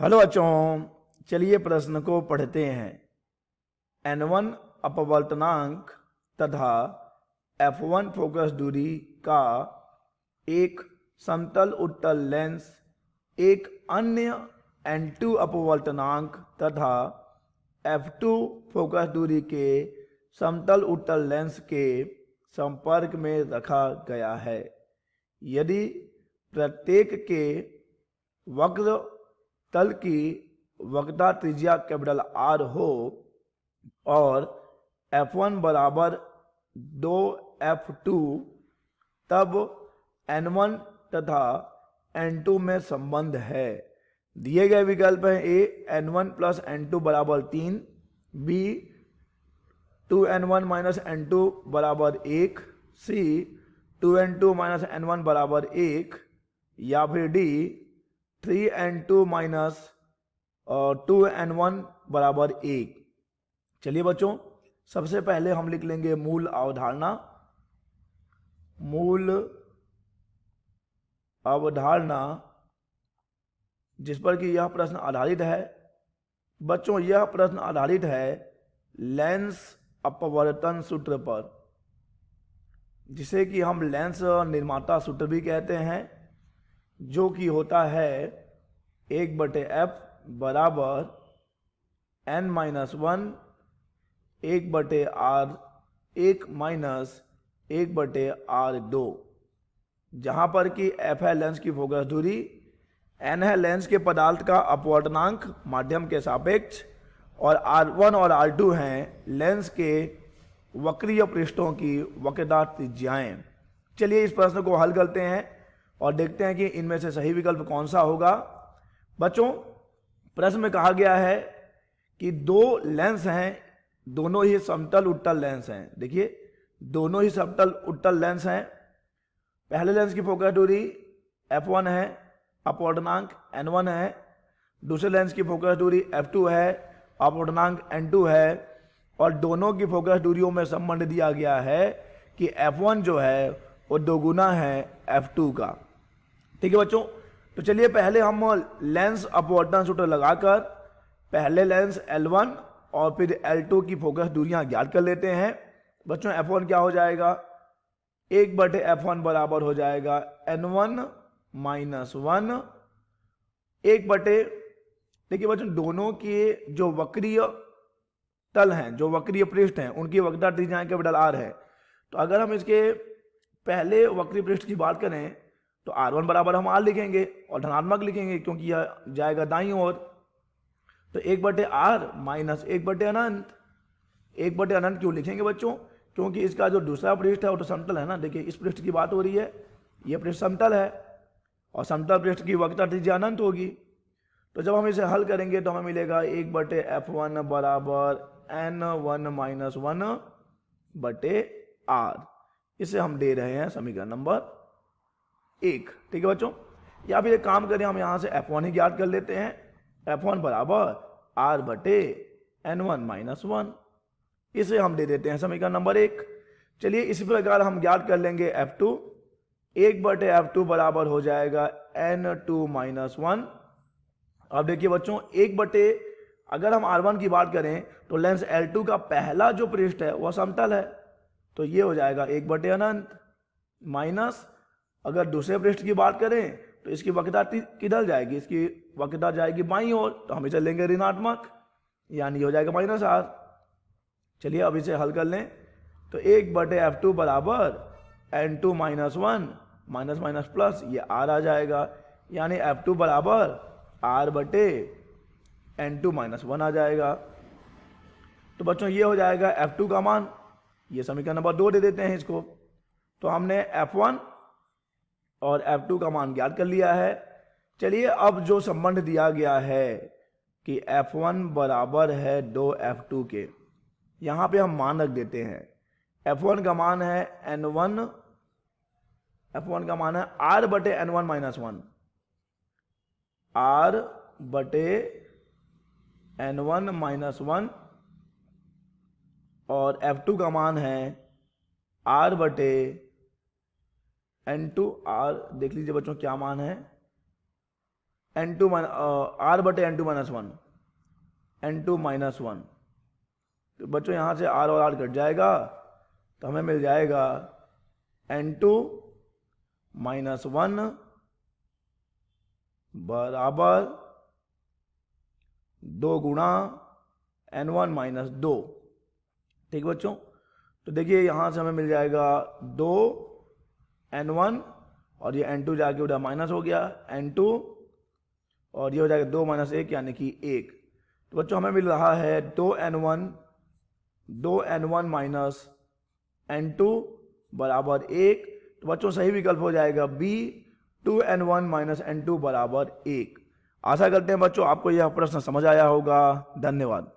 Hello बच्चों, चलिए प्रश्न को पढ़ते हैं। N1 अपवर्तनांक तथा F1 फोकस दूरी का एक समतल उत्तल लेंस एक अन्य N2 अपवर्तनांक तथा F2 फोकस दूरी के समतल उत्तल लेंस के संपर्क में रखा गया है। यदि प्रत्येक के वक्र तल की वक्रता त्रिज्या कैपिटल R हो और F1 बराबर 2F2, तब N1 तथा N2 में संबंध है। दिए गए विकल्प हैं: A N1 प्लस N2 बराबर 3, B 2N1 माइनस N2 बराबर 1, C 2N2 माइनस N1 बराबर 1, या फिर D 3N2 माइनस 2N1 बराबर 1। चलिए बच्चों, सबसे पहले हम लिख लेंगे मूल अवधारणा। मूल अवधारणा जिस पर कि यह प्रश्न आधारित है। बच्चों, यह प्रश्न आधारित है लेंस अपवर्तन सूत्र पर, जिसे कि हम लेंस निर्माता सूत्र भी कहते हैं, जो कि होता है 1/f बराबर n-1 1/r1 माइनस 1/r2, जहां पर कि f है लेंस की फोकस दूरी, n है लेंस के पदार्थ का अपवर्तनांक माध्यम के सापेक्ष, और r1 और r2 हैं लेंस के वक्रीय पृष्ठों की वक्रता त्रिज्याएं। चलिए इस प्रश्न को हल करते हैं और देखते हैं कि इनमें से सही विकल्प कौन सा होगा। बच्चों, प्रश्न में कहा गया है कि दो लेंस हैं, दोनों ही समतल उत्तल लेंस हैं। देखिए, दोनों ही समतल उत्तल लेंस हैं। पहले लेंस की फोकस दूरी f1 है, अपवर्तनांक n1 है। दूसरे लेंस की फोकस दूरी f2 है, अपवर्तनांक n2 है। और दोनों की फोकस दूरियों में संबंध दिया गया है कि f1 जो है वो दोगुना है f2 का। ठीक है बच्चों, तो चलिए पहले हम लेंस अपवर्तन सूत्र लगाकर पहले लेंस L1 और फिर L2 की फोकस दूरियां ज्ञात कर लेते हैं। बच्चों, F1 क्या हो जाएगा? 1/F1 बराबर हो जाएगा N1 माइनस 1 देखिए बच्चों, दोनों के जो वक्रीय तल हैं, जो वक्रीय पृष्ठ हैं, उनकी वक्रता त्रिज्याएं कैपिटल R है। तो अगर हम इसके पहले वक्रीय पृष्ठ की बात करें तो R1 बराबर हम R लिखेंगे और धनात्मक लिखेंगे, क्योंकि यह जाएगा दाईं ओर। तो 1/R माइनस 1/अनंत। 1/अनंत क्यों लिखेंगे बच्चों? क्योंकि इसका जो दूसरा पृष्ठ है वो तो समतल है ना। देखिए, इस पृष्ठ की बात हो रही है, यह पृष्ठ समतल है और समतल पृष्ठ की वक्रता त्रिज्या अनंत होगी। तो जब हम इसे हल करेंगे तो हमें मिलेगा 1/F1 बराबर N1 माइनस 1/R। इसे हम दे रहे हैं समीकरण नंबर 1। ठीक है बच्चों, या फिर एक काम करें, हम यहां से F1 ही ज्ञात कर लेते हैं। F1 बराबर R/N1 माइनस 1, इसे हम दे देते हैं समीकरण नंबर 1। चलिए इसी प्रकार हम ज्ञात कर लेंगे F2। 1/F2 बराबर हो जाएगा N2 माइनस 1। अब देखिए बच्चों, अगर हम R1 की बात करें तो लेंस L2 का पहला जो पृष्ठ है वह समतल है, तो ये हो जाएगा 1/अनंत, माइनस अगर दूसरे पृष्ठ की बात करें तो इसकी वक्रता किधर जाएगी? इसकी वक्रता जाएगी बाईं ओर, तो हम इसे लेंगे ऋणात्मक, यानी हो जाएगा माइनस R। चलिए अब इसे हल कर लें। तो 1/F2 बराबर N2 minus 1 minus minus plus, ये R आ जाएगा, यानी F2 बराबर R/N2 माइनस 1 आ जाएगा। तो बच्चों, ये हो जाएगा F2 का मान। ये समीकरण नंबर 2 दे देते हैं इसको। तो हमने F1 और F2 का मान ज्ञात कर लिया है। चलिए अब जो संबंध दिया गया है कि F1 बराबर है 2F2 के, यहां पे हम मान रख देते हैं। F1 का मान है N1, F1 का मान है R/N1 माइनस 1, R/N1 माइनस 1, और F2 का मान है R/N2। R देख लीजिए बच्चों क्या मान है, N2 R बटे N2 minus one, N2 minus one. तो बच्चों यहाँ से R और R कट जाएगा, तो हमें मिल जाएगा N2 माइनस वन बराबर 2 गुणा N1 माइनस 2। ठीक बच्चों, तो देखिए यहाँ से हमें मिल जाएगा 2 N1 और ये N2 जाके उधर माइनस हो गया N2, और ये हो जाएगा 2 माइनस 1 यानी कि 1। तो बच्चों हमें मिल रहा है 2N1 माइनस N2 बराबर 1। तो बच्चों सही विकल्प हो जाएगा बी, 2N1 माइनस N2 बराबर 1। आशा करते हैं बच्चों आपको यह प्रश्न समझ आया होगा। धन्यवाद।